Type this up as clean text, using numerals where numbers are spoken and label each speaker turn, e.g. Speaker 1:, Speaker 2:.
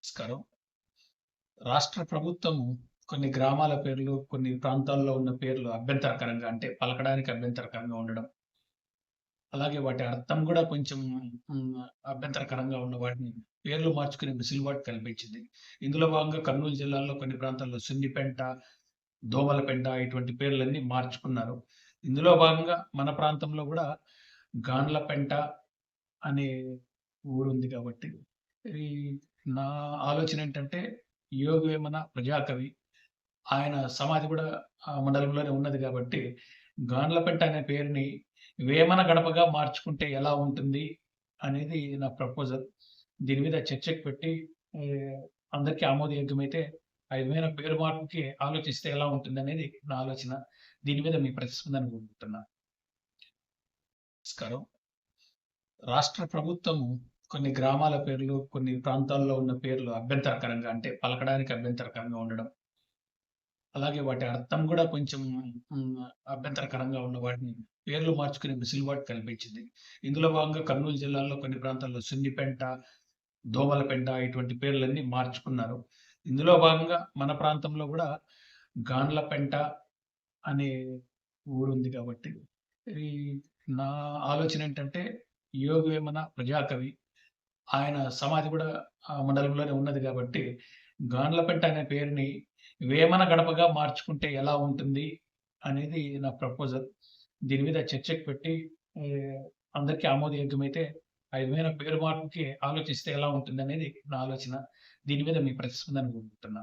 Speaker 1: నమస్కారం. రాష్ట్ర ప్రభుత్వము కొన్ని గ్రామాల పేర్లు, కొన్ని ప్రాంతాల్లో ఉన్న పేర్లు అభ్యంతరకరంగా అంటే పలకడానికి అభ్యంతరకరంగా ఉండడం. అలాగే వాటి అర్థం గూడా కొంచెం హ్మ్. అభ్యంతరకరంగా ఉన్న వాటిని పేర్లు మార్చుకునే వెసులుబాటు కల్పించింది. ఇందులో భాగంగా కర్నూలు జిల్లాలో కొన్ని ప్రాంతాల్లో సున్నిపెంట, దోమలపెంట ఇటువంటి పేర్లన్నీ మార్చుకున్నారు. ఇందులో భాగంగా మన ప్రాంతంలో గూడా గాండ్లపెంట అనే ఊరుంది కాబట్టి, ఈ నా ఆలోచన ఏంటంటే, యోగి వేమన ప్రజాకవి. ఆయన సమాధి గూడా ఆ మండలంలోనే ఉన్నది గాబట్టి, గాండ్లపెంట అనే పేరుని వేమన గడపగా మార్చుకుంటే ఎలా ఉంటుంది అనేది నా ప్రపోజల్. దీని మీద చర్చకు పెట్టి ఆహ్, అందరికి ఆమోదయోగ్యమైతే ఆ విధమైన పేరు మార్పుకి ఆలోచిస్తే ఎలా ఉంటుందనేది నా ఆలోచన. దీని మీద మీ ప్రతిస్పందన కోరుకుంటున్నా. నమస్కారం. రాష్ట్ర ప్రభుత్వము కొన్ని గ్రామాల పేర్లు, కొన్ని ప్రాంతాల్లో ఉన్న పేర్లు అభ్యంతరకరంగా అంటే పలకడానికి అభ్యంతరకరంగా ఉండడం. అలాగే వాటి అర్థం గూడా కొంచెం హ్మ్. అభ్యంతరకరంగా ఉన్న వాటిని పేర్లు మార్చుకునే వెసులుబాటు కల్పించింది. ఇందులో భాగంగా కర్నూలు జిల్లాలో కొన్ని ప్రాంతాల్లో సున్నిపెంట, దోమలపెంట ఇటువంటి పేర్లన్నీ మార్చుకున్నారు. ఇందులో భాగంగా మన ప్రాంతంలో గూడా గాండ్లపెంట అనే ఊరుంది కాబట్టి, ఈ నా ఆలోచన ఏంటంటే, యోగి వేమన ప్రజాకవి. ఆయన సమాధి గూడా ఆ మండలంలోనే ఉన్నది గాబట్టి, గాండ్లపెంట అనే పేరుని వేమన గడపగా మార్చుకుంటే ఎలా ఉంటుంది అనేది నా ప్రపోజల్. దీని మీద చర్చకు పెట్టి ఆహ్, అందరికి ఆమోదయోగ్యమైతే ఆ విధమైన పేరు మార్పుకి ఆలోచిస్తే ఎలా ఉంటుందనేది నా ఆలోచన. దీని మీద మీ ప్రతిస్పందన కోరుకుంటున్నా.